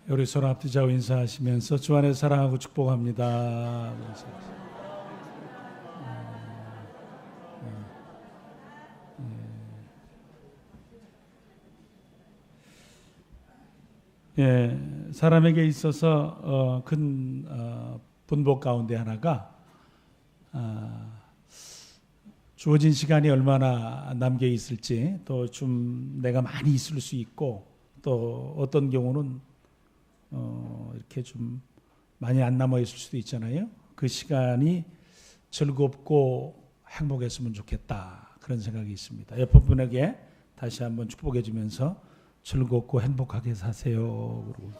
우리 서로 앞뒤 좌우 인사하시면서 주 안에 사랑하고 축복합니다. 예, 사람에게 있어서 큰 분복 가운데 하나가 주어진 시간이 얼마나 남겨 있을지, 또 좀 내가 많이 있을 수 있고, 또 어떤 경우는 이렇게 좀 많이 안 남아 있을 수도 있잖아요. 그 시간이 즐겁고 행복했으면 좋겠다, 그런 생각이 있습니다. 옆에 분에게 다시 한번 축복해 주면서 즐겁고 행복하게 사세요. 그러고.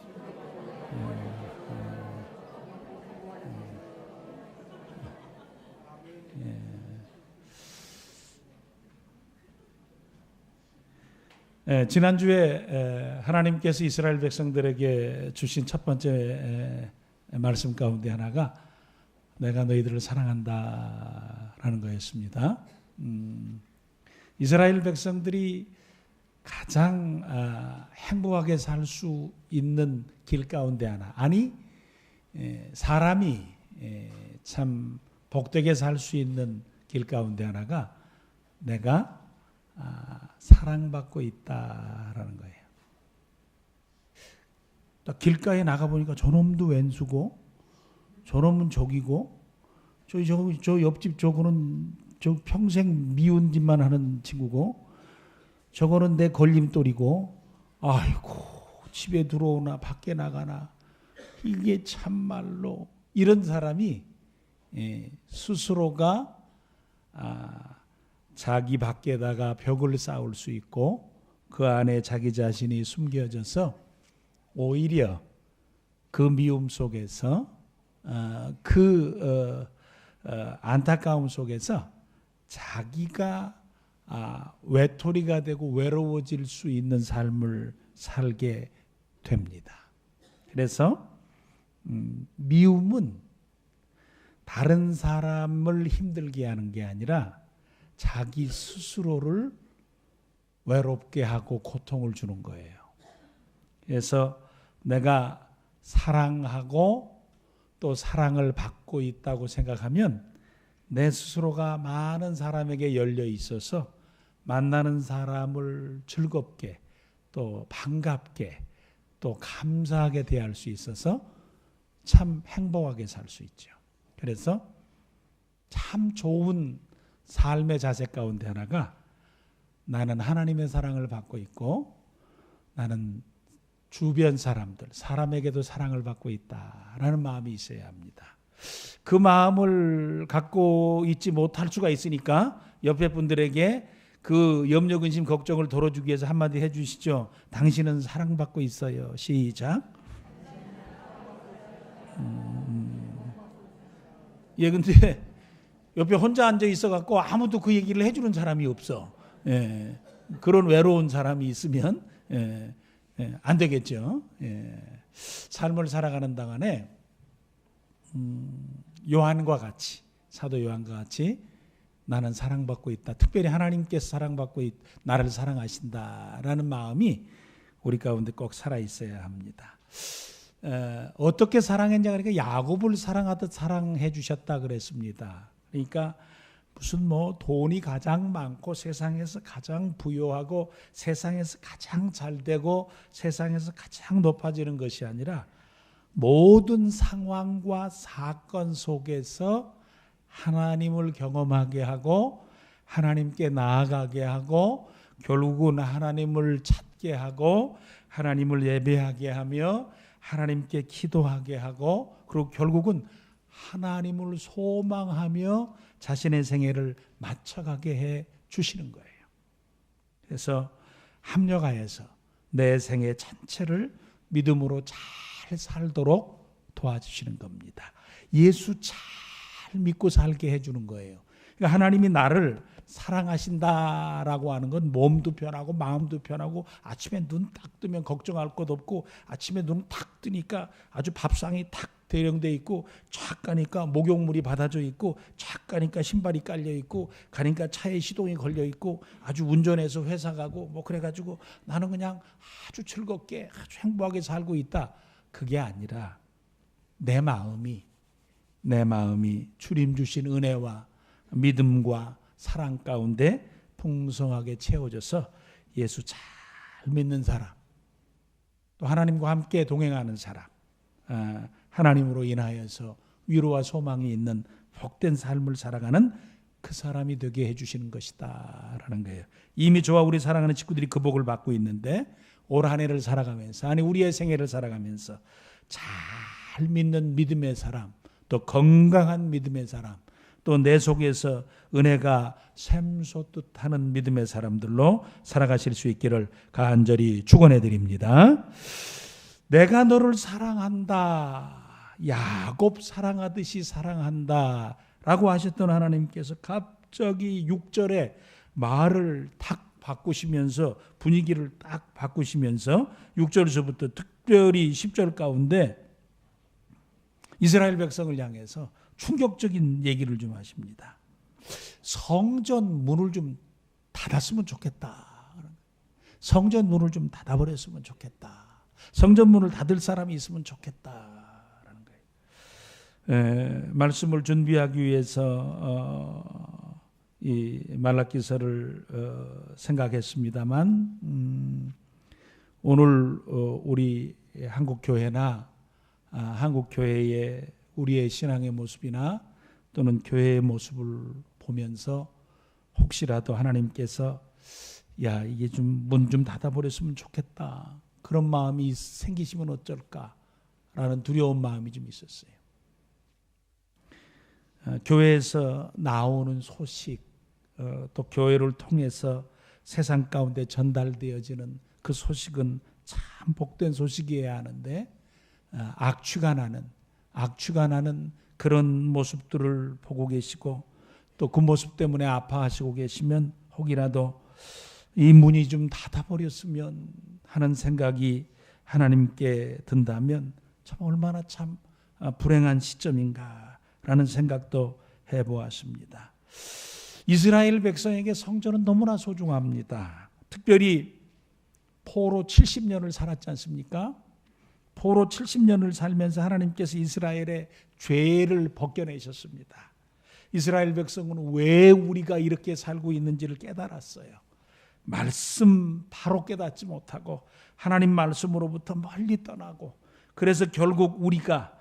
지난주에 하나님께서 이스라엘 백성들에게 주신 첫 번째 말씀 가운데 하나가 내가 너희들을 사랑한다라는 거였습니다. 이스라엘 백성들이 가장 행복하게 살 수 있는 길 가운데 하나, 아니 사람이 참 복되게 살 수 있는 길 가운데 하나가 내가 사랑받고 있다라는 거예요. 길가에 나가보니까 저놈도 왼수고 저놈은 저기고 저 옆집 저거는 저 평생 미운 짓만 하는 친구고 저거는 내 걸림돌이고, 아이고 집에 들어오나 밖에 나가나 이게 참말로, 이런 사람이 스스로가 자기 밖에다가 벽을 쌓을 수 있고 그 안에 자기 자신이 숨겨져서 오히려 그 미움 속에서 안타까움 속에서 자기가 외톨이가 되고 외로워질 수 있는 삶을 살게 됩니다. 그래서 미움은 다른 사람을 힘들게 하는 게 아니라 자기 스스로를 외롭게 하고 고통을 주는 거예요. 그래서 내가 사랑하고 또 사랑을 받고 있다고 생각하면 내 스스로가 많은 사람에게 열려 있어서 만나는 사람을 즐겁게 또 반갑게 또 감사하게 대할 수 있어서 참 행복하게 살 수 있죠. 그래서 참 좋은 삶의 자세 가운데 하나가 나는 하나님의 사랑을 받고 있고 나는 주변 사람에게도 사랑을 받고 있다라는 마음이 있어야 합니다. 그 마음을 갖고 있지 못할 수가 있으니까 옆에 분들에게 그 염려, 근심, 걱정을 덜어주기 위해서 한마디 해주시죠. 당신은 사랑받고 있어요. 시작. 예, 근데 옆에 혼자 앉아 있어갖고 아무도 그 얘기를 해주는 사람이 없어. 예, 그런 외로운 사람이 있으면 안 되겠죠. 삶을 살아가는 동안에 요한과 같이, 사도 요한과 같이 나는 사랑받고 있다. 특별히 하나님께서 사랑받고 나를 사랑하신다라는 마음이 우리 가운데 꼭 살아 있어야 합니다. 어떻게 사랑했냐 그러니까 야곱을 사랑하듯 사랑해 주셨다 그랬습니다. 그러니까 무슨 돈이 가장 많고 세상에서 가장 부유하고 세상에서 가장 잘되고 세상에서 가장 높아지는 것이 아니라 모든 상황과 사건 속에서 하나님을 경험하게 하고 하나님께 나아가게 하고 결국은 하나님을 찾게 하고 하나님을 예배하게 하며 하나님께 기도하게 하고 그리고 결국은 하나님을 소망하며 자신의 생애를 맞춰가게 해 주시는 거예요. 그래서 합력하여서 내 생애 전체를 믿음으로 잘 살도록 도와주시는 겁니다. 예수 잘 믿고 살게 해주는 거예요. 그러니까 하나님이 나를 사랑하신다라고 하는 건 몸도 편하고 마음도 편하고 아침에 눈 딱 뜨면 걱정할 것 없고 아침에 눈 딱 뜨니까 아주 밥상이 탁 대령돼 있고 쫙 가니까 목욕물이 받아져 있고 쫙 가니까 신발이 깔려 있고 가니까 차에 시동이 걸려 있고 아주 운전해서 회사 가고 그래가지고 나는 그냥 아주 즐겁게 아주 행복하게 살고 있다. 그게 아니라 내 마음이 주님 주신 은혜와 믿음과 사랑 가운데 풍성하게 채워져서 예수 잘 믿는 사람, 또 하나님과 함께 동행하는 사람, 하나님으로 인하여서 위로와 소망이 있는 복된 삶을 살아가는 그 사람이 되게 해주시는 것이다 라는 거예요. 이미 저와 우리 사랑하는 친구들이 그 복을 받고 있는데, 올 한 해를 살아가면서, 아니 우리의 생애를 살아가면서 잘 믿는 믿음의 사람, 또 건강한 믿음의 사람, 또 내 속에서 은혜가 샘솟듯 하는 믿음의 사람들로 살아가실 수 있기를 간절히 축원해 드립니다. 내가 너를 사랑한다, 야곱 사랑하듯이 사랑한다 라고 하셨던 하나님께서 갑자기 6절에 말을 탁 바꾸시면서, 분위기를 딱 바꾸시면서 6절에서부터 특별히 10절 가운데 이스라엘 백성을 향해서 충격적인 얘기를 좀 하십니다. 성전 문을 좀 닫았으면 좋겠다. 성전 문을 좀 닫아버렸으면 좋겠다. 성전 문을 닫을 사람이 있으면 좋겠다라는 거예요. 말씀을 준비하기 위해서 이 말라기서를 생각했습니다만, 오늘 우리 한국 교회나 한국 교회의 우리의 신앙의 모습이나 또는 교회의 모습을 보면서 혹시라도 하나님께서 야 이게 좀 문 좀 닫아버렸으면 좋겠다, 그런 마음이 생기시면 어쩔까라는 두려운 마음이 좀 있었어요. 교회에서 나오는 소식, 또 교회를 통해서 세상 가운데 전달되어지는 그 소식은 참 복된 소식이어야 하는데, 악취가 나는 그런 모습들을 보고 계시고, 또 그 모습 때문에 아파하시고 계시면 혹이라도 이 문이 좀 닫아버렸으면 하는 생각이 하나님께 든다면 참 얼마나 참 불행한 시점인가라는 생각도 해보았습니다. 이스라엘 백성에게 성전은 너무나 소중합니다. 특별히 포로 70년을 살았지 않습니까? 포로 70년을 살면서 하나님께서 이스라엘의 죄를 벗겨내셨습니다. 이스라엘 백성은 왜 우리가 이렇게 살고 있는지를 깨달았어요. 말씀 바로 깨닫지 못하고 하나님 말씀으로부터 멀리 떠나고, 그래서 결국 우리가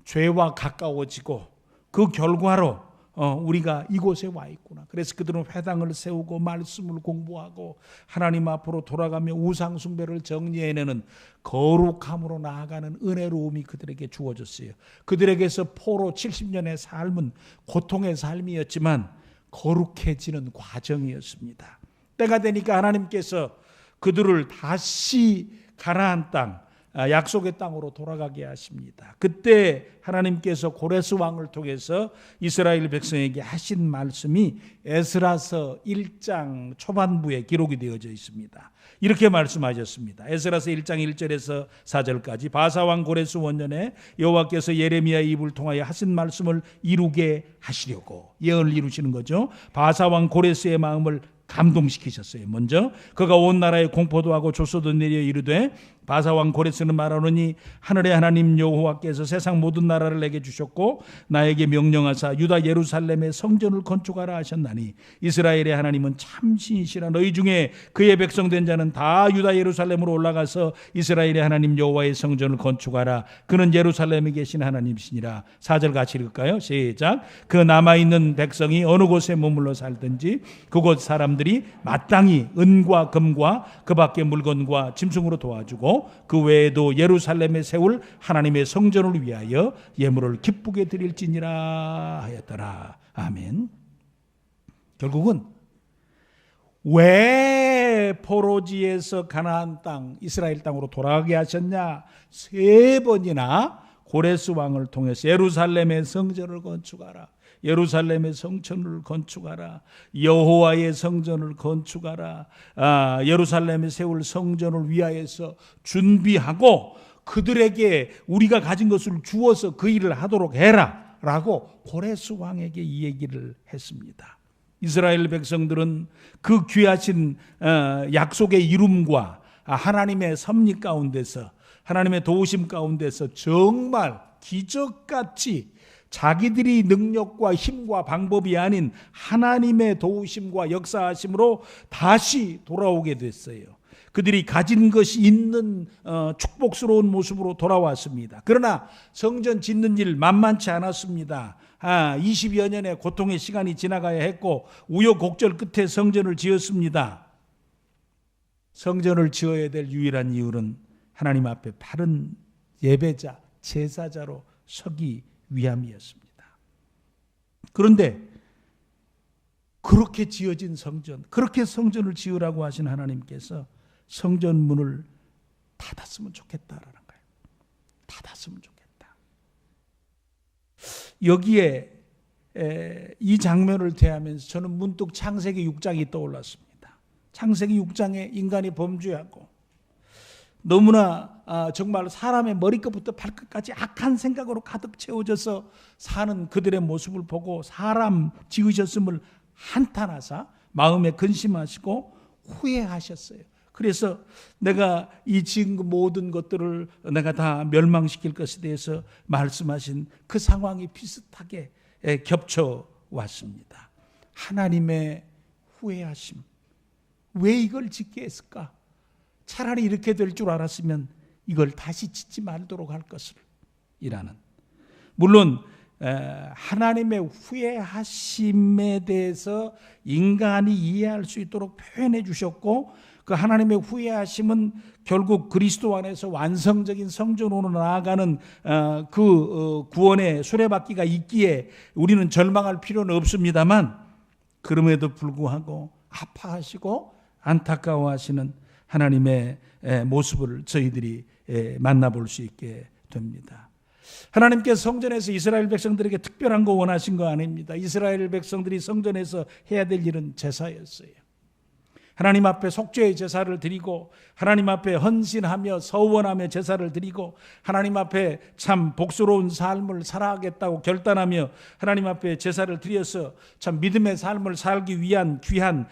죄와 가까워지고 그 결과로 우리가 이곳에 와 있구나. 그래서 그들은 회당을 세우고 말씀을 공부하고 하나님 앞으로 돌아가며 우상 숭배를 정리해내는 거룩함으로 나아가는 은혜로움이 그들에게 주어졌어요. 그들에게서 포로 70년의 삶은 고통의 삶이었지만 거룩해지는 과정이었습니다. 때가 되니까 하나님께서 그들을 다시 가나안 땅, 약속의 땅으로 돌아가게 하십니다. 그때 하나님께서 고레스 왕을 통해서 이스라엘 백성에게 하신 말씀이 에스라서 1장 초반부에 기록이 되어져 있습니다. 이렇게 말씀하셨습니다. 에스라서 1장 1절에서 4절까지 바사왕 고레스 원년에 여호와께서 예레미야의 입을 통하여 하신 말씀을 이루게 하시려고, 예언을 이루시는 거죠. 바사왕 고레스의 마음을 감동시키셨어요. 먼저 그가 온 나라에 공포도 하고 조소도 내려 이르되, 바사왕 고레스는 말하노니 하늘의 하나님 여호와께서 세상 모든 나라를 내게 주셨고 나에게 명령하사 유다 예루살렘의 성전을 건축하라 하셨나니, 이스라엘의 하나님은 참 신이시라. 너희 중에 그의 백성된 자는 다 유다 예루살렘으로 올라가서 이스라엘의 하나님 여호와의 성전을 건축하라. 그는 예루살렘에 계신 하나님이시니라. 4절 같이 읽을까요? 시작. 그 남아있는 백성이 어느 곳에 머물러 살든지 그곳 사람들이 마땅히 은과 금과 그 밖의 물건과 짐승으로 도와주고, 그 외에도 예루살렘에 세울 하나님의 성전을 위하여 예물을 기쁘게 드릴지니라 하였더라. 아멘. 결국은 왜 포로지에서 가나안 땅, 이스라엘 땅으로 돌아가게 하셨냐? 3번이나 고레스 왕을 통해서 예루살렘의 성전을 건축하라, 예루살렘의 성전을 건축하라, 여호와의 성전을 건축하라, 예루살렘에 세울 성전을 위하여서 준비하고 그들에게 우리가 가진 것을 주어서 그 일을 하도록 해라 라고 고레스 왕에게 이 얘기를 했습니다. 이스라엘 백성들은 그 귀하신 약속의 이룸과 하나님의 섭리 가운데서, 하나님의 도우심 가운데서 정말 기적같이 자기들이 능력과 힘과 방법이 아닌 하나님의 도우심과 역사하심으로 다시 돌아오게 됐어요. 그들이 가진 것이 있는 축복스러운 모습으로 돌아왔습니다. 그러나 성전 짓는 일 만만치 않았습니다. 20여 년의 고통의 시간이 지나가야 했고 우여곡절 끝에 성전을 지었습니다. 성전을 지어야 될 유일한 이유는 하나님 앞에 바른 예배자, 제사자로 서기 위함이었습니다. 그런데 그렇게 지어진 성전, 그렇게 성전을 지으라고 하신 하나님께서 성전 문을 닫았으면 좋겠다라는 거예요. 닫았으면 좋겠다. 여기에 이 장면을 대하면서 저는 문득 창세기 6장이 떠올랐습니다. 창세기 6장에 인간이 범죄하고 너무나 정말 사람의 머리끝부터 발끝까지 악한 생각으로 가득 채워져서 사는 그들의 모습을 보고 사람 지으셨음을 한탄하사 마음에 근심하시고 후회하셨어요. 그래서 내가 이 지은 모든 것들을 내가 다 멸망시킬 것에 대해서 말씀하신 그 상황이 비슷하게 겹쳐왔습니다. 하나님의 후회하심. 왜 이걸 짓게 했을까? 차라리 이렇게 될 줄 알았으면 이걸 다시 짓지 말도록 할 것을 이라는. 물론 하나님의 후회하심에 대해서 인간이 이해할 수 있도록 표현해 주셨고 그 하나님의 후회하심은 결국 그리스도 안에서 완성적인 성전으로 나아가는 그 구원의 수레바퀴가 있기에 우리는 절망할 필요는 없습니다만 그럼에도 불구하고 아파하시고 안타까워하시는 하나님의 모습을 저희들이 만나볼 수 있게 됩니다. 하나님께서 성전에서 이스라엘 백성들에게 특별한 거 원하신 거 아닙니다. 이스라엘 백성들이 성전에서 해야 될 일은 제사였어요. 하나님 앞에 속죄의 제사를 드리고 하나님 앞에 헌신하며 서원하며 제사를 드리고 하나님 앞에 참 복스러운 삶을 살아가겠다고 결단하며 하나님 앞에 제사를 드려서 참 믿음의 삶을 살기 위한 귀한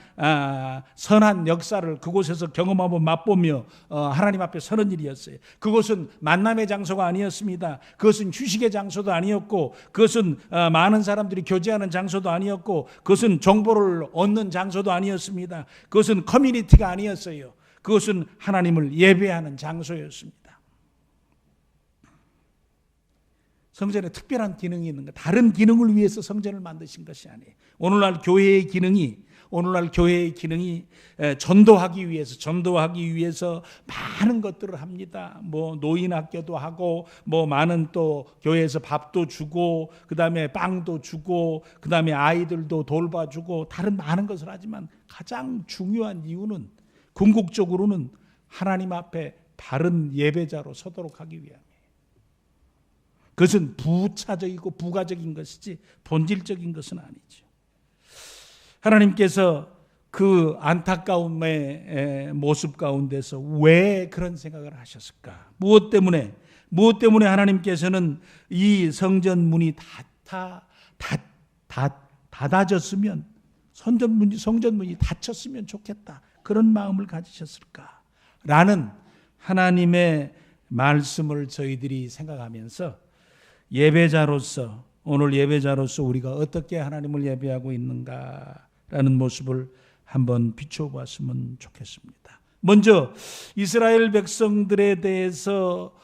선한 역사를 그곳에서 경험하고 맛보며 하나님 앞에 서는 일이었어요. 그것은 만남의 장소가 아니었습니다. 그것은 휴식의 장소도 아니었고 그것은 많은 사람들이 교제하는 장소도 아니었고 그것은 정보를 얻는 장소도 아니었습니다. 그것은 커뮤니티가 아니었어요. 그것은 하나님을 예배하는 장소였습니다. 성전에 특별한 기능이 있는 것, 다른 기능을 위해서 성전을 만드신 것이 아니에요. 오늘날 교회의 기능이 전도하기 위해서 많은 것들을 합니다. 뭐 노인 학교도 하고 뭐 많은 또 교회에서 밥도 주고 그다음에 빵도 주고 그다음에 아이들도 돌봐주고 다른 많은 것을 하지만 가장 중요한 이유는 궁극적으로는 하나님 앞에 바른 예배자로 서도록 하기 위함이에요. 그것은 부차적이고 부가적인 것이지 본질적인 것은 아니죠. 하나님께서 그 안타까움의 모습 가운데서 왜 그런 생각을 하셨을까? 무엇 때문에 하나님께서는 이 성전 문이 닫아졌으면 성전 문이 닫혔으면 좋겠다. 그런 마음을 가지셨을까? 라는 하나님의 말씀을 저희들이 생각하면서 오늘 예배자로서 우리가 어떻게 하나님을 예배하고 있는가라는 모습을 한번 비춰봤으면 좋겠습니다. 먼저 이스라엘 백성들에 대해서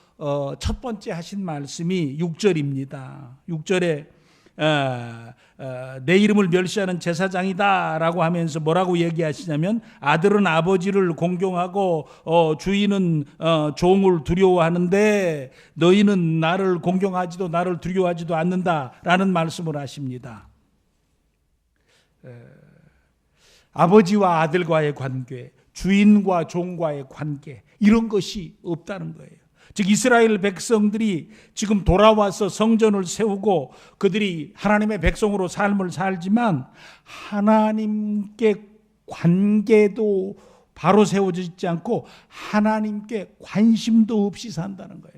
첫 번째 하신 말씀이 6절입니다. 6절에 내 이름을 멸시하는 제사장이다 라고 하면서 뭐라고 얘기하시냐면 아들은 아버지를 공경하고 주인은 종을 두려워하는데 너희는 나를 공경하지도 나를 두려워하지도 않는다라는 말씀을 하십니다. 아버지와 아들과의 관계, 주인과 종과의 관계 이런 것이 없다는 거예요. 즉 이스라엘 백성들이 지금 돌아와서 성전을 세우고 그들이 하나님의 백성으로 삶을 살지만 하나님께 관계도 바로 세워지지 않고 하나님께 관심도 없이 산다는 거예요.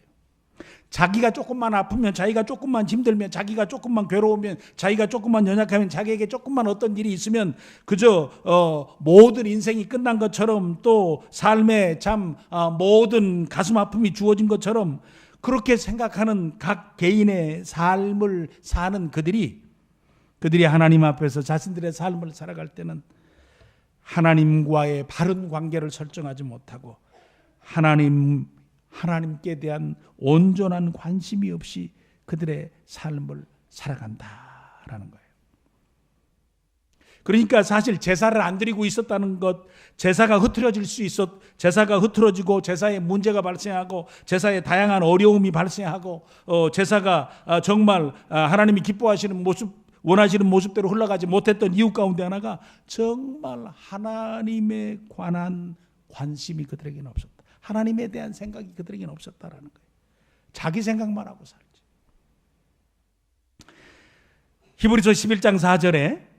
자기가 조금만 아프면, 자기가 조금만 힘들면, 자기가 조금만 괴로우면, 자기가 조금만 연약하면, 자기에게 조금만 어떤 일이 있으면 그저 모든 인생이 끝난 것처럼, 또 삶에 참 모든 가슴 아픔이 주어진 것처럼 그렇게 생각하는 각 개인의 삶을 사는 그들이 하나님 앞에서 자신들의 삶을 살아갈 때는 하나님과의 바른 관계를 설정하지 못하고 하나님께 대한 온전한 관심이 없이 그들의 삶을 살아간다라는 거예요. 그러니까 사실 제사를 안 드리고 있었다는 것, 제사가 흐트러지고 제사에 문제가 발생하고 제사에 다양한 어려움이 발생하고 제사가 정말 하나님이 기뻐하시는 모습, 원하시는 모습대로 흘러가지 못했던 이유 가운데 하나가 정말 하나님에 관한 관심이 그들에게는 없었다. 하나님에 대한 생각이 그들에게는 없었다라는 거예요. 자기 생각만 하고 살지. 히브리서 11장 4절에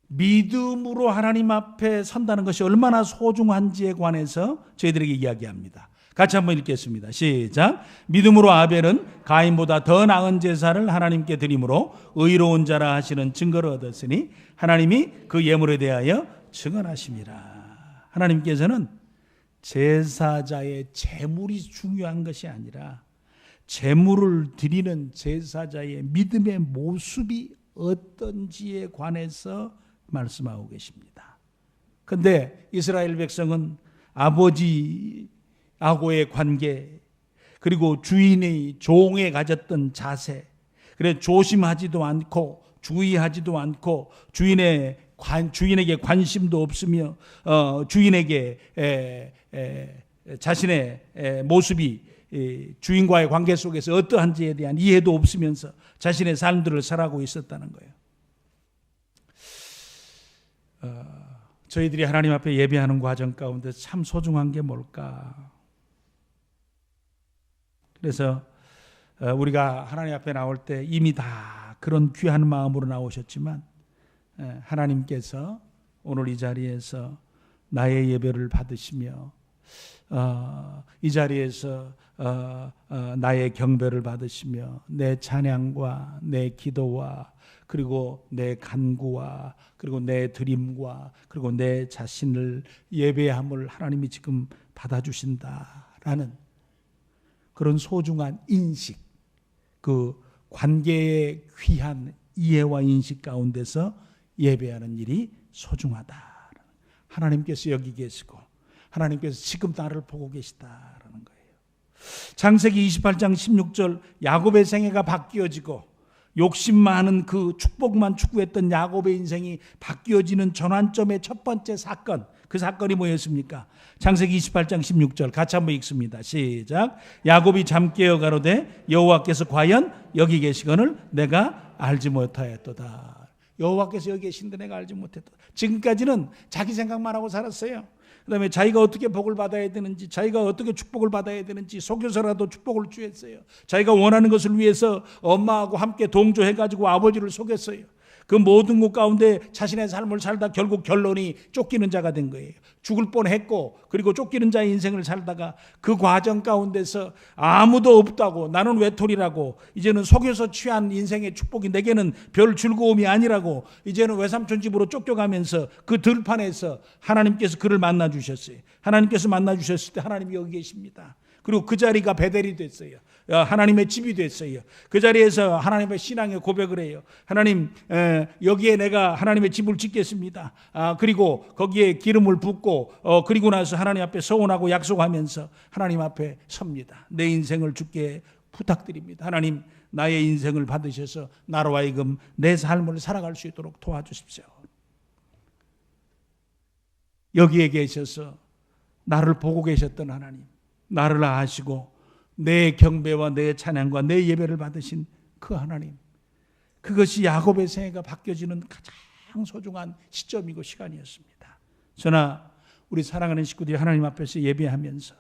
믿음으로 하나님 앞에 선다는 것이 얼마나 소중한지에 관해서 저희들에게 이야기합니다. 같이 한번 읽겠습니다. 시작. 믿음으로 아벨은 가인보다 더 나은 제사를 하나님께 드림으로 의로운 자라 하시는 증거를 얻었으니 하나님이 그 예물에 대하여 증언하심이라. 하나님께서는 제사자의 제물이 중요한 것이 아니라 제물을 드리는 제사자의 믿음의 모습이 어떤지에 관해서 말씀하고 계십니다. 그런데 이스라엘 백성은 아버지하고의 관계, 그리고 주인의 종에 가졌던 자세, 그래 조심하지도 않고 주의하지도 않고 주인에게 관심도 없으며 주인에게 자신의 모습이 주인과의 관계 속에서 어떠한지에 대한 이해도 없으면서 자신의 삶들을 살아가고 있었다는 거예요. 저희들이 하나님 앞에 예배하는 과정 가운데 참 소중한 게 뭘까? 그래서 우리가 하나님 앞에 나올 때 이미 다 그런 귀한 마음으로 나오셨지만 하나님께서 오늘 이 자리에서 나의 예배를 받으시며 이 자리에서 나의 경배를 받으시며 내 찬양과 내 기도와 그리고 내 간구와 그리고 내 드림과 그리고 내 자신을 예배함을 하나님이 지금 받아주신다라는 그런 소중한 인식, 그 관계의 귀한 이해와 인식 가운데서 예배하는 일이 소중하다. 하나님께서 여기 계시고 하나님께서 지금 나를 보고 계시다라는 거예요. 창세기 28장 16절 야곱의 생애가 바뀌어지고 욕심 많은 그 축복만 추구했던 야곱의 인생이 바뀌어지는 전환점의 첫 번째 사건, 그 사건이 뭐였습니까? 창세기 28장 16절 같이 한번 읽습니다. 시작. 야곱이 잠 깨어 가로되 여호와께서 과연 여기 계시거늘 내가 알지 못하였도다. 여호와께서 여기 계신데 내가 알지 못했다. 지금까지는 자기 생각만 하고 살았어요. 그 다음에 자기가 어떻게 복을 받아야 되는지, 자기가 어떻게 축복을 받아야 되는지 속여서라도 축복을 취했어요. 자기가 원하는 것을 위해서 엄마하고 함께 동조해가지고 아버지를 속였어요. 그 모든 것 가운데 자신의 삶을 살다 결국 결론이 쫓기는 자가 된 거예요. 죽을 뻔했고 그리고 쫓기는 자의 인생을 살다가 그 과정 가운데서 아무도 없다고, 나는 외톨이라고, 이제는 속여서 취한 인생의 축복이 내게는 별 즐거움이 아니라고, 이제는 외삼촌 집으로 쫓겨가면서 그 들판에서 하나님께서 그를 만나 주셨어요. 하나님께서 만나 주셨을 때 하나님이 여기 계십니다. 그리고 그 자리가 베델이 됐어요. 하나님의 집이 됐어요. 그 자리에서 하나님의 신앙의 고백을 해요. 하나님, 여기에 내가 하나님의 집을 짓겠습니다. 그리고 거기에 기름을 붓고 그리고 나서 하나님 앞에 서원하고 약속하면서 하나님 앞에 섭니다. 내 인생을 주께 부탁드립니다. 하나님, 나의 인생을 받으셔서 나로 하여금 내 삶을 살아갈 수 있도록 도와주십시오. 여기에 계셔서 나를 보고 계셨던 하나님, 나를 아시고 내 경배와 내 찬양과 내 예배를 받으신 그 하나님, 그것이 야곱의 생애가 바뀌어지는 가장 소중한 시점이고 시간이었습니다. 저나 우리 사랑하는 식구들이 하나님 앞에서 예배하면서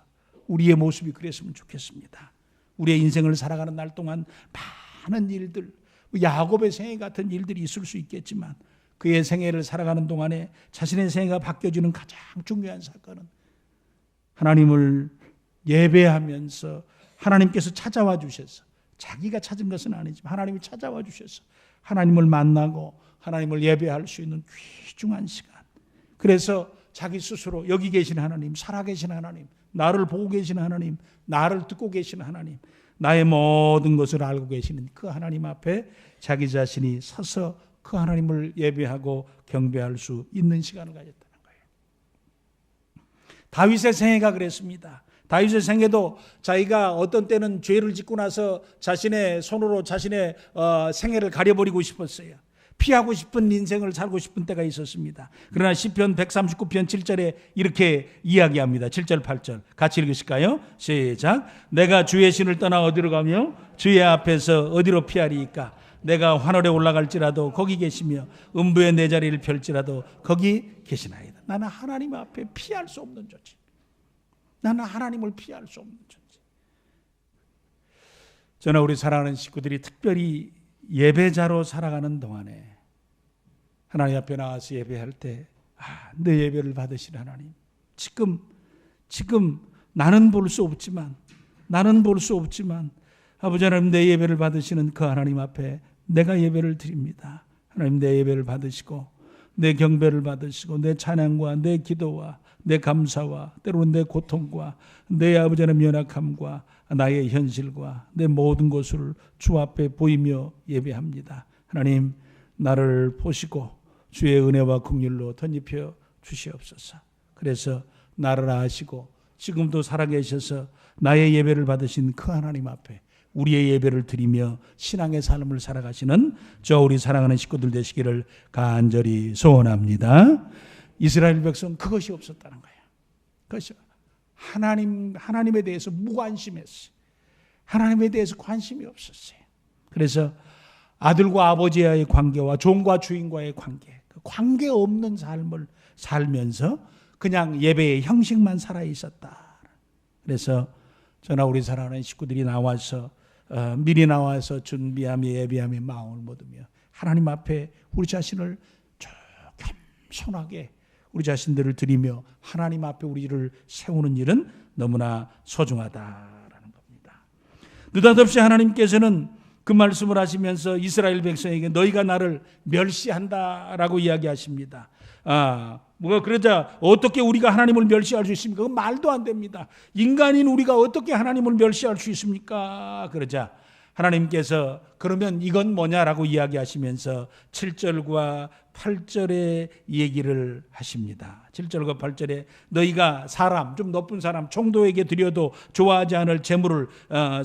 우리의 모습이 그랬으면 좋겠습니다. 우리의 인생을 살아가는 날 동안 많은 일들, 야곱의 생애 같은 일들이 있을 수 있겠지만 그의 생애를 살아가는 동안에 자신의 생애가 바뀌어지는 가장 중요한 사건은 하나님을 예배하면서 하나님께서 찾아와 주셔서, 자기가 찾은 것은 아니지만 하나님이 찾아와 주셔서 하나님을 만나고 하나님을 예배할 수 있는 귀중한 시간. 그래서 자기 스스로 여기 계신 하나님, 살아계신 하나님, 나를 보고 계신 하나님, 나를 듣고 계신 하나님, 나의 모든 것을 알고 계시는 그 하나님 앞에 자기 자신이 서서 그 하나님을 예배하고 경배할 수 있는 시간을 가졌다는 거예요. 다윗의 생애가 그랬습니다. 다윗의 생애도 자기가 어떤 때는 죄를 짓고 나서 자신의 손으로 자신의 생애를 가려버리고 싶었어요. 피하고 싶은 인생을 살고 싶은 때가 있었습니다. 그러나 시편 139편 7절에 이렇게 이야기합니다. 7절 8절 같이 읽으실까요? 시작. 내가 주의 신을 떠나 어디로 가며 주의 앞에서 어디로 피하리이까? 내가 환월에 올라갈지라도 거기 계시며 음부의 내 자리를 펼지라도 거기 계시나이다. 나는 하나님 앞에 피할 수 없는 존재. 나는 하나님을 피할 수 없는 존재. 저는 우리 사랑하는 식구들이 특별히 예배자로 살아가는 동안에 하나님 앞에 나와서 예배할 때 내 예배를 받으실 하나님, 지금 나는 볼 수 없지만 아버지 하나님, 내 예배를 받으시는 그 하나님 앞에 내가 예배를 드립니다. 하나님, 내 예배를 받으시고 내 경배를 받으시고 내 찬양과 내 기도와 내 감사와 때로는 내 고통과 내 아버지 하나님 연약함과 나의 현실과 내 모든 것을 주 앞에 보이며 예배합니다. 하나님, 나를 보시고 주의 은혜와 긍휼로 덧입혀 주시옵소서. 그래서 나를 아시고 지금도 살아계셔서 나의 예배를 받으신 그 하나님 앞에 우리의 예배를 드리며 신앙의 삶을 살아가시는 저 우리 사랑하는 식구들 되시기를 간절히 소원합니다. 이스라엘 백성 그것이 없었다는 거예요. 그것이 하나님에 대해서 무관심했어요. 하나님에 대해서 관심이 없었어요. 그래서 아들과 아버지와의 관계와 종과 주인과의 관계 없는 삶을 살면서 그냥 예배의 형식만 살아 있었다. 그래서 저나 우리 사랑하는 식구들이 나와서 미리 나와서 준비하며 예배하며 마음을 모으며 하나님 앞에 우리 자신을 겸손하게 우리 자신들을 드리며 하나님 앞에 우리를 세우는 일은 너무나 소중하다라는 겁니다. 느닷없이 하나님께서는 그 말씀을 하시면서 이스라엘 백성에게 너희가 나를 멸시한다라고 이야기하십니다. 그러자 어떻게 우리가 하나님을 멸시할 수 있습니까? 그건 말도 안 됩니다. 인간인 우리가 어떻게 하나님을 멸시할 수 있습니까? 그러자 하나님께서 그러면 이건 뭐냐라고 이야기하시면서 7절과 8절의 얘기를 하십니다. 7절과 8절에 너희가 사람, 좀 높은 사람, 총독에게 드려도 좋아하지 않을 제물을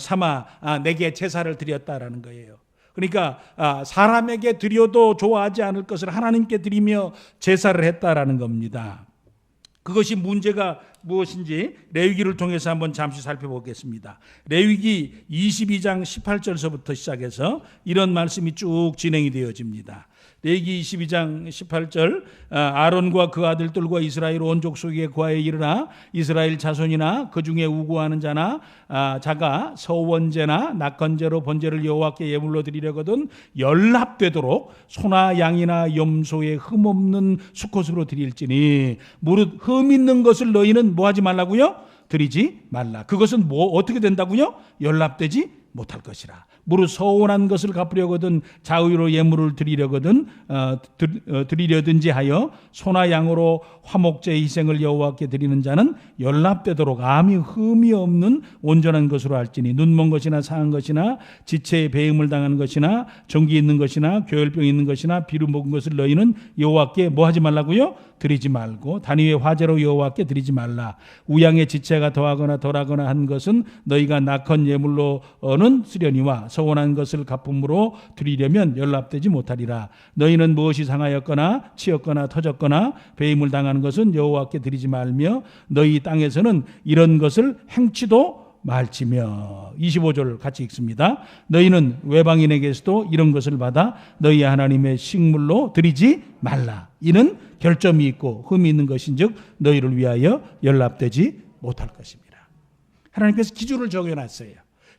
삼아 내게 제사를 드렸다라는 거예요. 그러니까 사람에게 드려도 좋아하지 않을 것을 하나님께 드리며 제사를 했다라는 겁니다. 그것이 문제가 무엇인지 레위기를 통해서 한번 잠시 살펴보겠습니다. 레위기 22장 18절서부터 시작해서 이런 말씀이 쭉 진행이 되어집니다. 레위기 22장 18절 아론과 그 아들들과 이스라엘 온 족속에 구하여 이르라 이스라엘 자손이나 그 중에 우고하는 자나 자가 서원제나 낙헌제로 번제를 여호와께 예물로 드리려거든 연합되도록 소나 양이나 염소의 흠없는 수컷으로 드릴지니 무릇 흠 있는 것을 너희는 뭐 하지 말라고요? 드리지 말라. 그것은 어떻게 된다고요? 연합되지 못할 것이라. 무릇 서운한 것을 갚으려거든 자의로 예물을 드리려든지 하여 소나 양으로 화목제 희생을 여호와께 드리는 자는 연합되도록 암이 흠이 없는 온전한 것으로 할지니 눈먼 것이나 상한 것이나 지체에 배임을 당한 것이나 정기 있는 것이나 교열병 있는 것이나 비루 먹은 것을 너희는 여호와께 뭐 하지 말라고요? 드리지 말고 단위의 화제로 여호와께 드리지 말라. 우양의 지체가 더하거나 덜하거나 한 것은 너희가 낙헌 예물로는 쓰려니와 서원한 것을 갚음으로 드리려면 연합되지 못하리라. 너희는 무엇이 상하였거나 치였거나 터졌거나 배임을 당하는 것은 여호와께 드리지 말며 너희 땅에서는 이런 것을 행치도 말지며. 25절 같이 읽습니다. 너희는 외방인에게서도 이런 것을 받아 너희 하나님의 식물로 드리지 말라. 이는 결점이 있고 흠이 있는 것인즉 너희를 위하여 연합되지 못할 것입니다. 하나님께서 기준을 정해놨어요.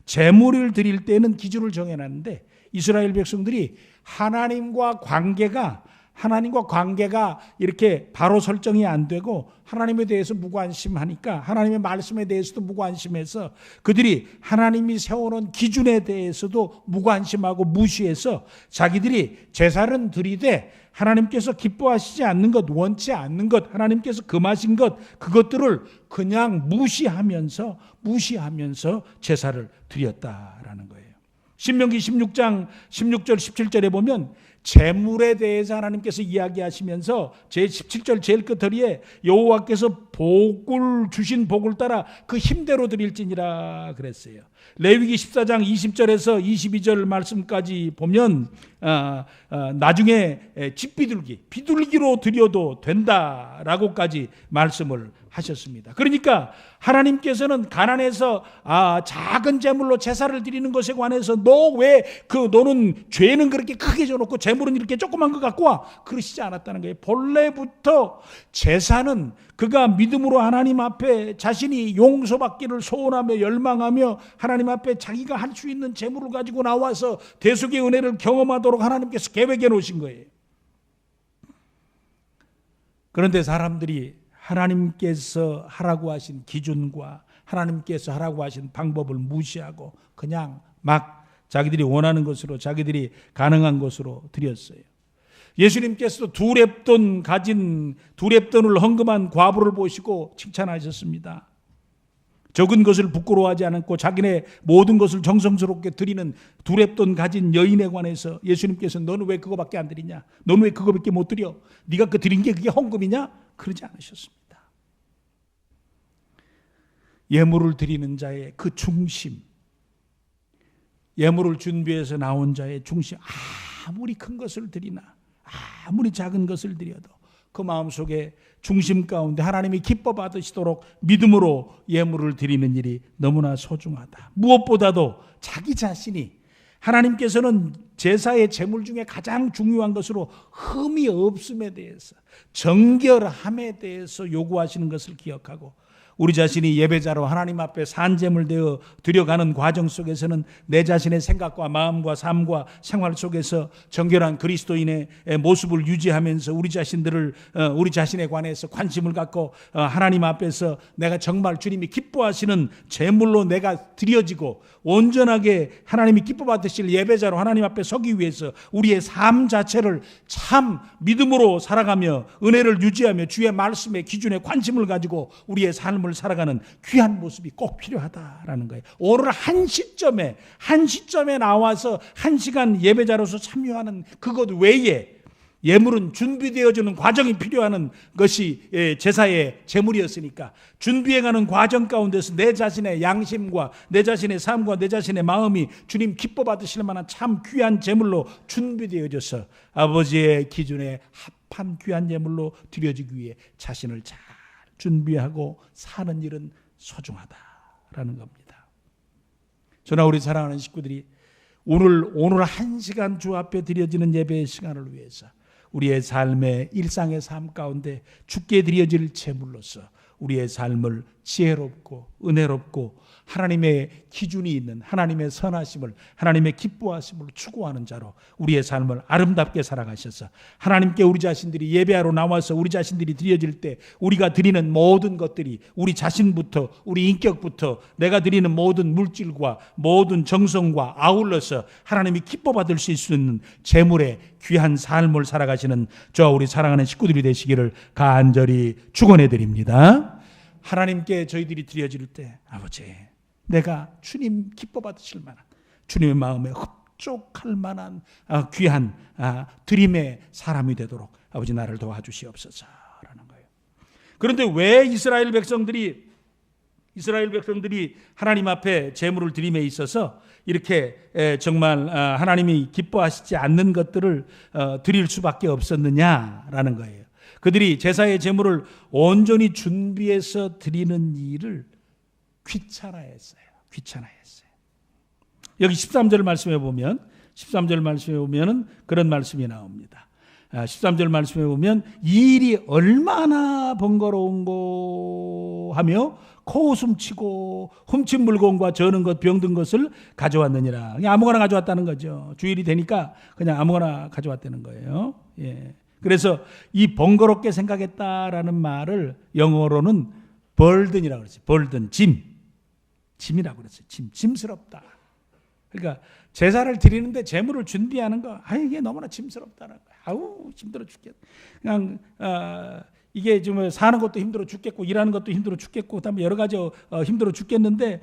제물을 드릴 때는 기준을 정해놨는데 이스라엘 백성들이 하나님과 관계가 하나님과 관계가 이렇게 바로 설정이 안 되고 하나님에 대해서 무관심하니까 하나님의 말씀에 대해서도 무관심해서 그들이 하나님이 세워놓은 기준에 대해서도 무관심하고 무시해서 자기들이 제사를 드리되 하나님께서 기뻐하시지 않는 것, 원치 않는 것, 하나님께서 금하신 것, 그것들을 그냥 무시하면서 제사를 드렸다라는 거예요. 신명기 16장 16절 17절에 보면 재물에 대해서 하나님께서 이야기하시면서 제17절 제일 끝허리에 여호와께서 복을 주신 복을 따라 그 힘대로 드릴지니라 그랬어요. 레위기 14장 20절에서 22절 말씀까지 보면 나중에 비둘기로 드려도 된다라고까지 말씀을 하셨습니다. 그러니까 하나님께서는 가난해서 작은 제물로 제사를 드리는 것에 관해서 너는 죄는 그렇게 크게 져놓고 제물은 이렇게 조그만 거 갖고 와, 그러시지 않았다는 거예요. 본래부터 제사는 그가 믿음으로 하나님 앞에 자신이 용서받기를 소원하며 열망하며 하나님 앞에 자기가 할 수 있는 제물을 가지고 나와서 대속의 은혜를 경험하도록 하나님께서 계획해 놓으신 거예요. 그런데 사람들이 하나님께서 하라고 하신 기준과 하나님께서 하라고 하신 방법을 무시하고 그냥 막 자기들이 원하는 것으로, 자기들이 가능한 것으로 드렸어요. 예수님께서도 두 렙돈을 헌금한 과부를 보시고 칭찬하셨습니다. 적은 것을 부끄러워하지 않았고 자기네 모든 것을 정성스럽게 드리는 두 렙돈 가진 여인에 관해서 예수님께서 너는 왜 그거밖에 안 드리냐? 너는 왜 그거밖에 못 드려? 네가 그 드린 게 그게 헌금이냐? 그러지 않으셨습니다. 예물을 드리는 자의 그 중심, 예물을 준비해서 나온 자의 중심, 아무리 큰 것을 드리나 아무리 작은 것을 드려도 그 마음속에 중심 가운데 하나님이 기뻐 받으시도록 믿음으로 예물을 드리는 일이 너무나 소중하다. 무엇보다도 자기 자신이 하나님께서는 제사의 제물 중에 가장 중요한 것으로 흠이 없음에 대해서, 정결함에 대해서 요구하시는 것을 기억하고 우리 자신이 예배자로 하나님 앞에 산제물 되어 드려가는 과정 속에서는 내 자신의 생각과 마음과 삶과 생활 속에서 정결한 그리스도인의 모습을 유지하면서 우리 자신에 관해서 관심을 갖고 하나님 앞에서 내가 정말 주님이 기뻐하시는 제물로 내가 드려지고 온전하게 하나님이 기뻐 받으실 예배자로 하나님 앞에 서기 위해서 우리의 삶 자체를 참 믿음으로 살아가며 은혜를 유지하며 주의 말씀의 기준에 관심을 가지고 우리의 삶을 살아가는 귀한 모습이 꼭 필요하다라는 거예요. 오늘 한 시점에 나와서 1시간 예배자로서 참여하는 그것 외에 예물은 준비되어지는 과정이 필요한 것이 제사의 제물이었으니까 준비해가는 과정 가운데서 내 자신의 양심과 내 자신의 삶과 내 자신의 마음이 주님 기뻐 받으실 만한 참 귀한 제물로 준비되어져서 아버지의 기준에 합한 귀한 제물로 드려지기 위해 자신을 잘 준비하고 사는 일은 소중하다라는 겁니다. 저나 우리 사랑하는 식구들이 오늘 1시간 주 앞에 드려지는 예배의 시간을 위해서 우리의 삶의 일상의 삶 가운데 주께 드려질 제물로서 우리의 삶을 지혜롭고 은혜롭고 하나님의 기준이 있는 하나님의 선하심을, 하나님의 기뻐하심을 추구하는 자로 우리의 삶을 아름답게 살아가셔서 하나님께 우리 자신들이 예배하러 나와서 우리 자신들이 드려질 때 우리가 드리는 모든 것들이 우리 자신부터, 우리 인격부터, 내가 드리는 모든 물질과 모든 정성과 아울러서 하나님이 기뻐 받을 수 있는 제물의 귀한 삶을 살아가시는 저와 우리 사랑하는 식구들이 되시기를 간절히 축원해 드립니다. 하나님께 저희들이 드려질 때 아버지, 내가 주님 기뻐 받으실 만한, 주님의 마음에 흡족할 만한 귀한 드림의 사람이 되도록 아버지 나를 도와주시옵소서라는 거예요. 그런데 왜 이스라엘 백성들이 하나님 앞에 제물을 드림에 있어서 이렇게 정말 하나님이 기뻐하시지 않는 것들을 드릴 수밖에 없었느냐라는 거예요. 그들이 제사의 제물을 온전히 준비해서 드리는 일을 귀찮아했어요. 여기 13절 말씀에 보면 그런 말씀이 나옵니다. 13절 말씀에 보면 이 일이 얼마나 번거로운고 하며 코웃음 치고 훔친 물건과 저는 것 병든 것을 가져왔느니라. 그냥 아무거나 가져왔다는 거죠. 주일이 되니까 그냥 아무거나 가져왔다는 거예요. 예. 그래서 이 번거롭게 생각했다라는 말을 영어로는 burden이라고 그랬어요. burden, 짐이라고 그랬어요. 짐스럽다. 그러니까 제사를 드리는데 제물을 준비하는 거, 이게 너무나 짐스럽다는 거야. 힘들어 죽겠다. 그냥 이게 좀 사는 것도 힘들어 죽겠고 일하는 것도 힘들어 죽겠고 그다음에 여러 가지 힘들어 죽겠는데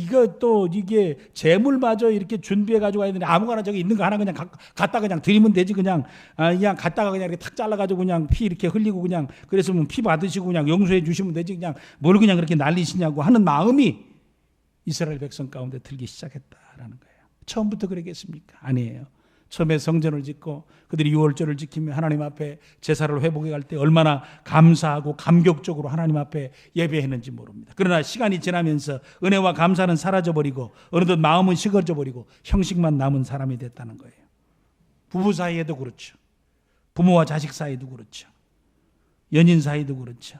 이거 또 이게 재물마저 이렇게 준비해 가지고 와야 되는데 아무거나 저기 있는 거 하나 그냥 갖다 그냥 드리면 되지 그냥 갖다가 그냥 이렇게 탁 잘라 가지고 그냥 피 이렇게 흘리고 그냥 그랬으면 피 받으시고 그냥 용서해 주시면 되지 그냥 뭘 그냥 그렇게 난리시냐고 하는 마음이 이스라엘 백성 가운데 들기 시작했다라는 거예요. 처음부터 그러겠습니까? 아니에요. 처음에 성전을 짓고 그들이 유월절을 지키며 하나님 앞에 제사를 회복해 갈 때 얼마나 감사하고 감격적으로 하나님 앞에 예배했는지 모릅니다. 그러나 시간이 지나면서 은혜와 감사는 사라져버리고 어느덧 마음은 식어져버리고 형식만 남은 사람이 됐다는 거예요. 부부 사이에도 그렇죠. 부모와 자식 사이도 그렇죠. 연인 사이도 그렇죠.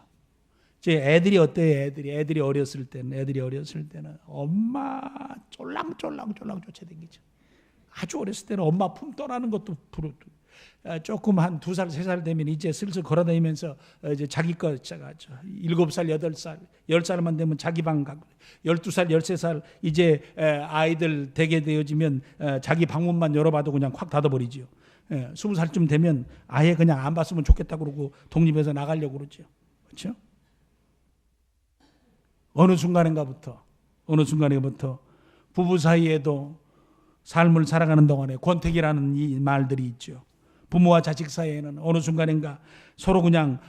제 애들이 어때요? 애들이 어렸을 때는 엄마 쫄랑쫄랑 쫓아다니죠. 아주 어렸을 때는 엄마 품 떠나는 것도 조금 한 2살, 3살 되면 이제 슬슬 걸어다니면서 이제 자기 거 시작하죠. 7살, 8살, 10살만 되면 자기 방 가고 12살, 13살 이제 아이들 되게 되어지면 자기 방문만 열어봐도 그냥 확 닫아버리죠. 20살쯤 되면 아예 그냥 안 봤으면 좋겠다 그러고 독립해서 나가려고 그러죠. 그렇죠? 어느 순간인가부터 부부 사이에도 삶을 살아가는 동안에 권태기라는 이 말들이 있죠. 부모와 자식 사이에는 어느 순간인가 서로 그냥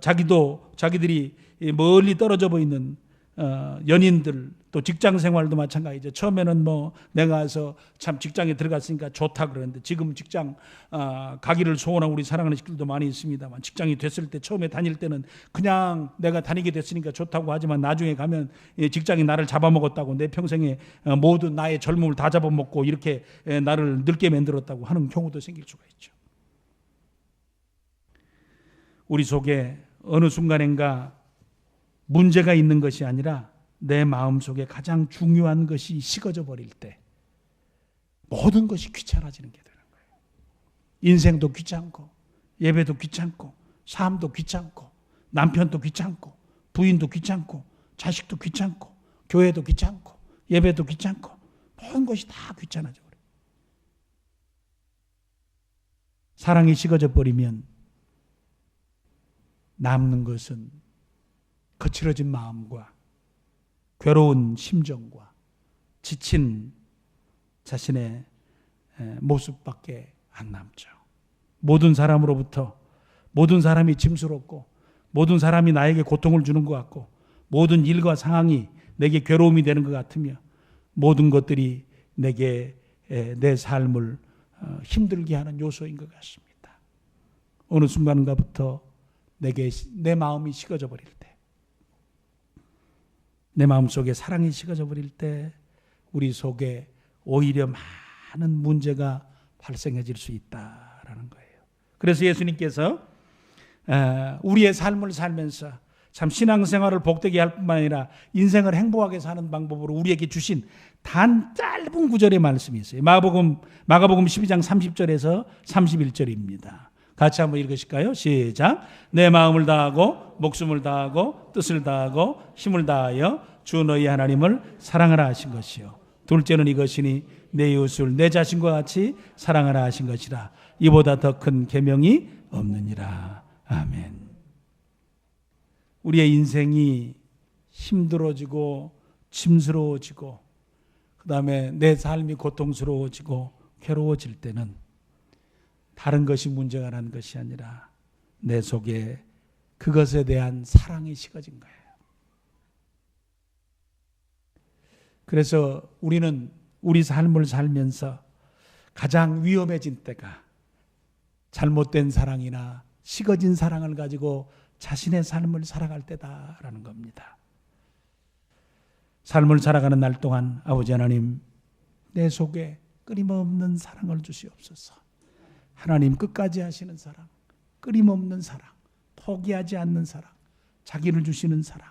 자기들이 멀리 떨어져 보이는 연인들 또 직장 생활도 마찬가지죠. 처음에는 내가 와서 참 직장에 들어갔으니까 좋다 그러는데 지금 직장 가기를 소원하고 우리 사랑하는 식구들도 많이 있습니다만 직장이 됐을 때 처음에 다닐 때는 그냥 내가 다니게 됐으니까 좋다고 하지만 나중에 가면 직장이 나를 잡아먹었다고 내 평생에 모든 나의 젊음을 다 잡아먹고 이렇게 나를 늙게 만들었다고 하는 경우도 생길 수가 있죠. 우리 속에 어느 순간인가 문제가 있는 것이 아니라 내 마음속에 가장 중요한 것이 식어져 버릴 때 모든 것이 귀찮아지는 게 되는 거예요. 인생도 귀찮고 예배도 귀찮고 삶도 귀찮고 남편도 귀찮고 부인도 귀찮고 자식도 귀찮고 교회도 귀찮고 예배도 귀찮고 모든 것이 다 귀찮아져 버려요. 사랑이 식어져 버리면 남는 것은 거칠어진 마음과 괴로운 심정과 지친 자신의 모습밖에 안 남죠. 모든 사람으로부터 모든 사람이 짐스럽고 모든 사람이 나에게 고통을 주는 것 같고 모든 일과 상황이 내게 괴로움이 되는 것 같으며 모든 것들이 내게 내 삶을 힘들게 하는 요소인 것 같습니다. 어느 순간인가부터 내 마음이 식어져 버릴 때 내 마음속에 사랑이 식어져 버릴 때 우리 속에 오히려 많은 문제가 발생해질 수 있다라는 거예요. 그래서 예수님께서 우리의 삶을 살면서 참 신앙생활을 복되게 할 뿐만 아니라 인생을 행복하게 사는 방법으로 우리에게 주신 단 짧은 구절의 말씀이 있어요. 마가복음 12장 30절에서 31절입니다. 같이 한번 읽으실까요? 시작. 내 마음을 다하고 목숨을 다하고 뜻을 다하고 힘을 다하여 주 너희 하나님을 사랑하라 하신 것이요. 둘째는 이것이니 내 이웃을 내 자신과 같이 사랑하라 하신 것이라. 이보다 더 큰 계명이 없느니라. 아멘. 우리의 인생이 힘들어지고 짐스러워지고 그 다음에 내 삶이 고통스러워지고 괴로워질 때는 다른 것이 문제가 난 것이 아니라 내 속에 그것에 대한 사랑이 식어진 거예요. 그래서 우리는 우리 삶을 살면서 가장 위험해진 때가 잘못된 사랑이나 식어진 사랑을 가지고 자신의 삶을 살아갈 때다라는 겁니다. 삶을 살아가는 날 동안 아버지 하나님, 내 속에 끊임없는 사랑을 주시옵소서. 하나님 끝까지 하시는 사랑, 끊임없는 사랑, 포기하지 않는 사랑, 자기를 주시는 사랑,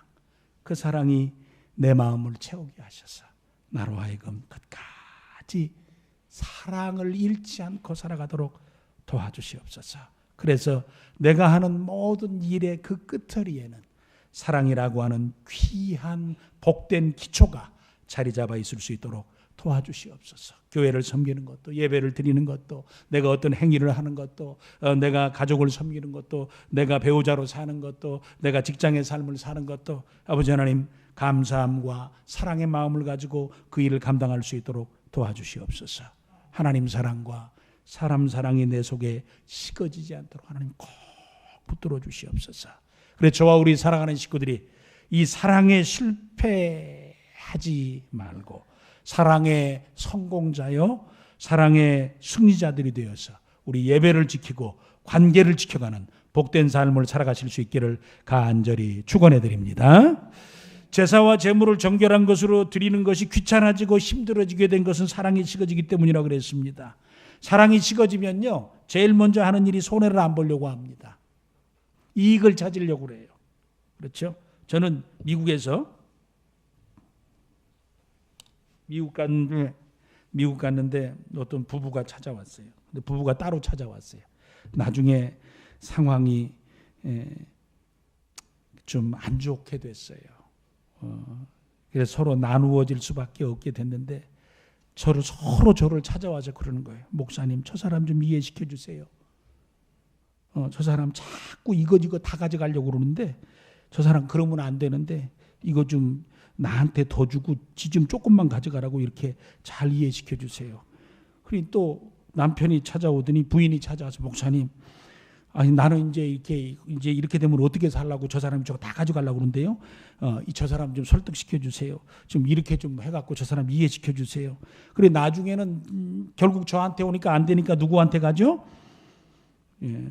그 사랑이 내 마음을 채우게 하셔서 나로 하여금 끝까지 사랑을 잃지 않고 살아가도록 도와주시옵소서. 그래서 내가 하는 모든 일의 그 끝처리에는 사랑이라고 하는 귀한 복된 기초가 자리 잡아 있을 수 있도록 도와주시옵소서. 교회를 섬기는 것도, 예배를 드리는 것도, 내가 어떤 행위를 하는 것도, 내가 가족을 섬기는 것도, 내가 배우자로 사는 것도, 내가 직장의 삶을 사는 것도 아버지 하나님 감사함과 사랑의 마음을 가지고 그 일을 감당할 수 있도록 도와주시옵소서. 하나님 사랑과 사람 사랑이 내 속에 식어지지 않도록 하나님 꼭 붙들어 주시옵소서. 그래 저와 우리 사랑하는 식구들이 이 사랑에 실패하지 말고 사랑의 성공자요, 사랑의 승리자들이 되어서 우리 예배를 지키고 관계를 지켜가는 복된 삶을 살아가실 수 있기를 간절히 축원해 드립니다. 제사와 제물을 정결한 것으로 드리는 것이 귀찮아지고 힘들어지게 된 것은 사랑이 식어지기 때문이라고 그랬습니다. 사랑이 식어지면요, 제일 먼저 하는 일이 손해를 안 보려고 합니다. 이익을 찾으려고 그래요. 그렇죠? 저는 미국에서 미국 갔는데 어떤 부부가 찾아왔어요. 근데 부부가 따로 찾아왔어요. 나중에 상황이 좀 안 좋게 됐어요. 그래서 서로 나누어질 수밖에 없게 됐는데 서로 저를 찾아와서 그러는 거예요. 목사님, 저 사람 좀 이해시켜 주세요. 저 사람 자꾸 이거 다 가져가려고 그러는데 저 사람 그러면 안 되는데 이거 좀 나한테 더 주고 지 좀 조금만 가져가라고 이렇게 잘 이해시켜 주세요. 그리고 또 남편이 찾아오더니 부인이 찾아와서 목사님, 아니 나는 이제 이렇게 되면 어떻게 살라고 저 사람이 저거 다 가져가려고 그러는데요. 저 사람 좀 설득시켜 주세요. 좀 이렇게 좀 해갖고 저 사람 이해시켜 주세요. 그래 나중에는 결국 저한테 오니까 안 되니까 누구한테 가죠?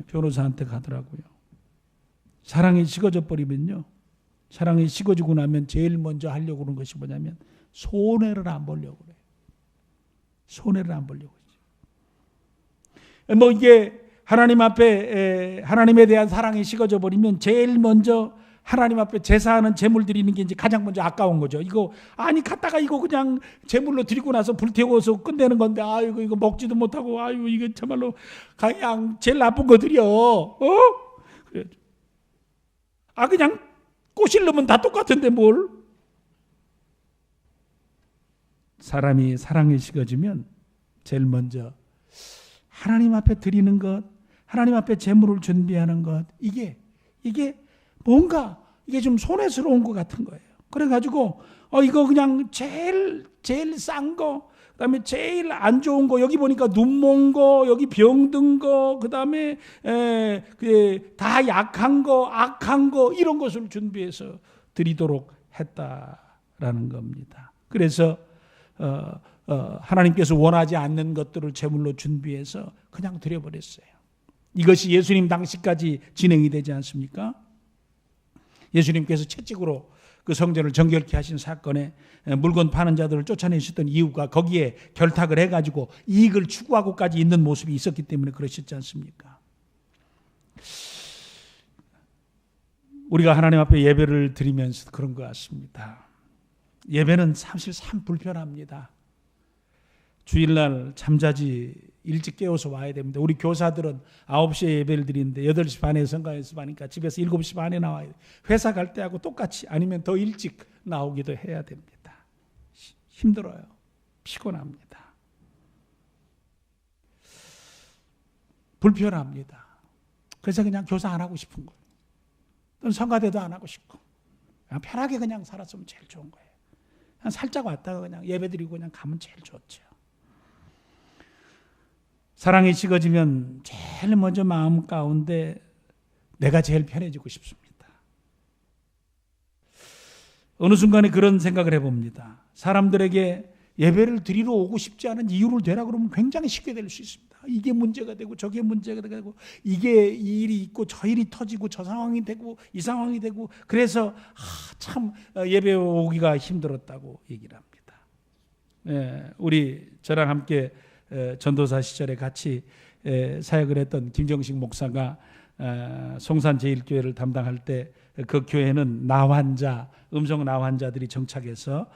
변호사한테 가더라고요. 사랑이 식어져 버리면요. 사랑이 식어지고 나면 제일 먼저 하려고 그러는 것이 뭐냐면 손해를 안 보려고 그래요. 손해를 안 보려고 그러죠. 이게 하나님 앞에 하나님에 대한 사랑이 식어져 버리면 제일 먼저 하나님 앞에 제사하는 제물 드리는 게 이제 가장 먼저 아까운 거죠. 이거 갔다가 이거 그냥 제물로 드리고 나서 불태워서 끝내는 건데 아이고 이거 먹지도 못하고 아이고 이거 정말로 그냥 제일 나쁜 거 드려. 그냥 꽃을 넣으면 다 똑같은데 뭘? 사람이 사랑이 식어지면 제일 먼저 하나님 앞에 드리는 것, 하나님 앞에 제물을 준비하는 것, 이게 뭔가 이게 좀 손해스러운 것 같은 거예요. 그래가지고 이거 그냥 제일 싼 거, 그다음에 제일 안 좋은 거, 여기 보니까 눈먼 거, 여기 병든 거, 그다음에 다 약한 거, 악한 거 이런 것을 준비해서 드리도록 했다라는 겁니다. 그래서 하나님께서 원하지 않는 것들을 제물로 준비해서 그냥 드려버렸어요. 이것이 예수님 당시까지 진행이 되지 않습니까? 예수님께서 채찍으로 그 성전을 정결케 하신 사건에 물건 파는 자들을 쫓아내셨던 이유가 거기에 결탁을 해가지고 이익을 추구하고까지 있는 모습이 있었기 때문에 그러셨지 않습니까? 우리가 하나님 앞에 예배를 드리면서 그런 것 같습니다. 예배는 사실 참 불편합니다. 주일날 잠자지 일찍 깨워서 와야 됩니다. 우리 교사들은 9시에 예배를 드리는데 8시 반에 성가 연습하니까 집에서 7시 반에 나와야 돼요. 회사 갈 때하고 똑같이 아니면 더 일찍 나오기도 해야 됩니다. 힘들어요. 피곤합니다. 불편합니다. 그래서 그냥 교사 안 하고 싶은 거예요. 또는 성가대도 안 하고 싶고 그냥 편하게 그냥 살았으면 제일 좋은 거예요. 그냥 살짝 왔다가 그냥 예배 드리고 그냥 가면 제일 좋죠. 사랑이 식어지면 제일 먼저 마음 가운데 내가 제일 편해지고 싶습니다. 어느 순간에 그런 생각을 해봅니다. 사람들에게 예배를 드리러 오고 싶지 않은 이유를 대라 그러면 굉장히 쉽게 될 수 있습니다. 이게 문제가 되고 저게 문제가 되고 이게 이 일이 있고 저 일이 터지고 저 상황이 되고 이 상황이 되고 그래서 참 예배 오기가 힘들었다고 얘기를 합니다. 우리 저랑 함께 전도사 시절에 같이 사역을 했던 김정식 목사가 송산 제1교회를 담당할 때 그 교회는 나환자, 음성 나환자들이 정착해서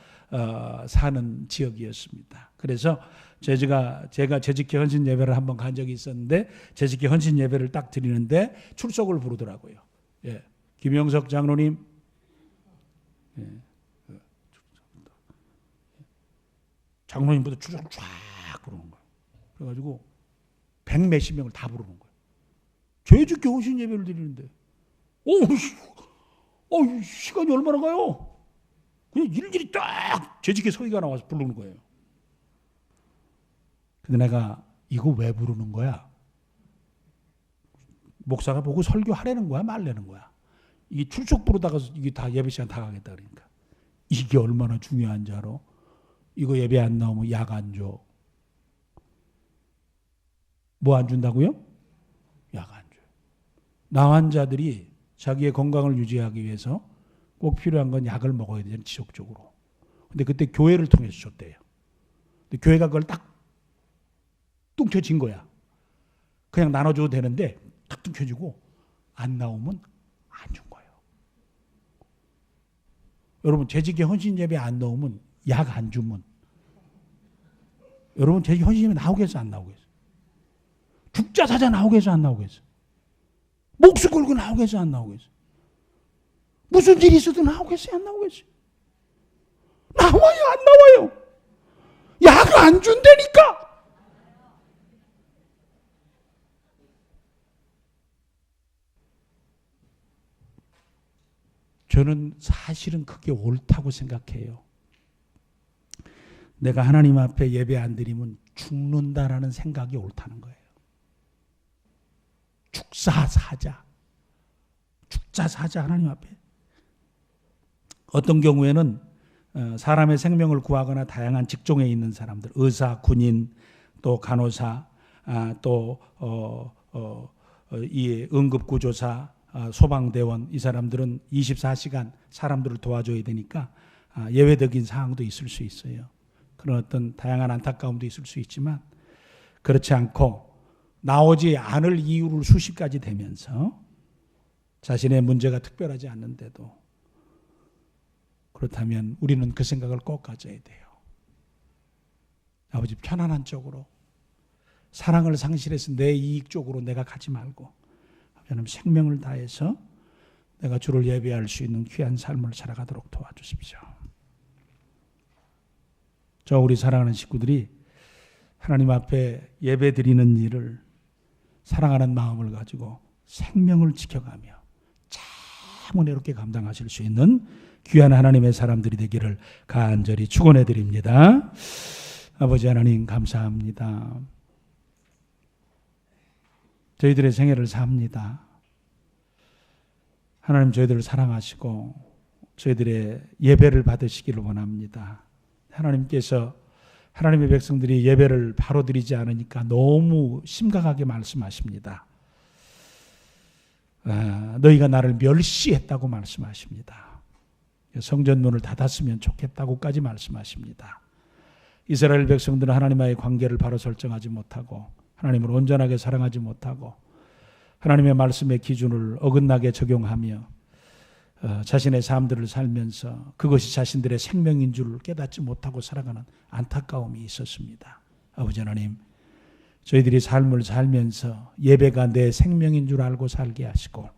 사는 지역이었습니다. 그래서 제가 재직기 헌신 예배를 한번 간 적이 있었는데 재직기 헌신 예배를 딱 드리는데 출석을 부르더라고요. 예. 김영석 장로님, 예. 장로님보다 출석 쫙 부르는 거예요. 그래가지고 100몇십 명을 다 부르는 거예요. 재직기 헌신 예배를 드리는데, 시간이 얼마나 가요? 그냥 일일이 딱 재직기 서기가 나와서 부르는 거예요. 근데 내가 이거 왜 부르는 거야? 목사가 보고 설교하라는 거야, 말라는 거야? 이게 출석 부르다가 이게 다 예배 시간 다 가겠다 그러니까. 이게 얼마나 중요한 줄 알아? 이거 예배 안 나오면 약 안 줘. 뭐 안 준다고요? 약 안 줘요. 나환자들이 자기의 건강을 유지하기 위해서 꼭 필요한 건 약을 먹어야 되잖아요, 지속적으로. 근데 그때 교회를 통해서 줬대요. 근데 교회가 그걸 딱 뚱쳐진 거야. 그냥 나눠줘도 되는데 딱 뚱쳐지고 안 나오면 안 준 거예요. 여러분 재직기 헌신 예배 안 나오면 약 안 주면 여러분 재직기 헌신 예배 나오겠어 안 나오겠어? 죽자 사자 나오겠어 안 나오겠어? 목숨 걸고 나오겠어 안 나오겠어? 무슨 일이 있어도 나오겠어요 안 나오겠어요? 나와요 안 나와요? 약을 안 준다니까. 저는 사실은 그게 옳다고 생각해요. 내가 하나님 앞에 예배 안 드리면 죽는다라는 생각이 옳다는 거예요. 죽사사자 하나님 앞에. 어떤 경우에는 사람의 생명을 구하거나 다양한 직종에 있는 사람들, 의사, 군인, 또 간호사, 또 이 응급구조사, 소방대원, 이 사람들은 24시간 사람들을 도와줘야 되니까 예외적인 상황도 있을 수 있어요. 그런 어떤 다양한 안타까움도 있을 수 있지만 그렇지 않고 나오지 않을 이유를 수십 가지 대면서 자신의 문제가 특별하지 않는데도 그렇다면 우리는 그 생각을 꼭 가져야 돼요. 아버지 편안한 쪽으로 사랑을 상실해서 내 이익 쪽으로 내가 가지 말고 하나님 생명을 다해서 내가 주를 예배할 수 있는 귀한 삶을 살아가도록 도와주십시오. 저 우리 사랑하는 식구들이 하나님 앞에 예배 드리는 일을 사랑하는 마음을 가지고 생명을 지켜가며 참 은혜롭게 감당하실 수 있는 귀한 하나님의 사람들이 되기를 간절히 축원해 드립니다. 아버지 하나님 감사합니다. 저희들의 생애를 삽니다. 하나님 저희들을 사랑하시고 저희들의 예배를 받으시기를 원합니다. 하나님께서 하나님의 백성들이 예배를 바로 드리지 않으니까 너무 심각하게 말씀하십니다. 너희가 나를 멸시했다고 말씀하십니다. 성전 문을 닫았으면 좋겠다고까지 말씀하십니다. 이스라엘 백성들은 하나님과의 관계를 바로 설정하지 못하고 하나님을 온전하게 사랑하지 못하고 하나님의 말씀의 기준을 어긋나게 적용하며 자신의 삶들을 살면서 그것이 자신들의 생명인 줄 깨닫지 못하고 살아가는 안타까움이 있었습니다. 아버지 하나님, 저희들이 삶을 살면서 예배가 내 생명인 줄 알고 살게 하시고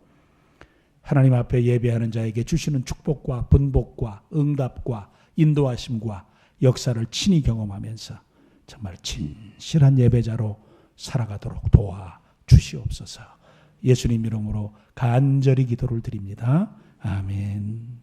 하나님 앞에 예배하는 자에게 주시는 축복과 분복과 응답과 인도하심과 역사를 친히 경험하면서 정말 진실한 예배자로 살아가도록 도와 주시옵소서. 예수님 이름으로 간절히 기도를 드립니다. 아멘.